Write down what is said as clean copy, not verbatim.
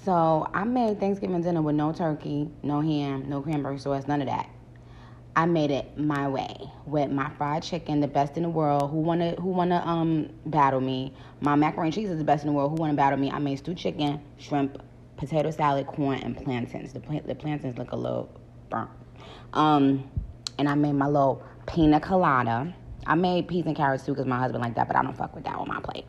So I made Thanksgiving dinner with no turkey, no ham, no cranberry sauce, none of that. I made it my way with my fried chicken, the best in the world. Who wanna battle me? My macaroni and cheese is the best in the world. Who wanna battle me? I made stewed chicken, shrimp, potato salad, corn, and plantains. The plantains look a little burnt. And I made my little pina colada. I made peas and carrots too because my husband liked that, but I don't fuck with that on my plate.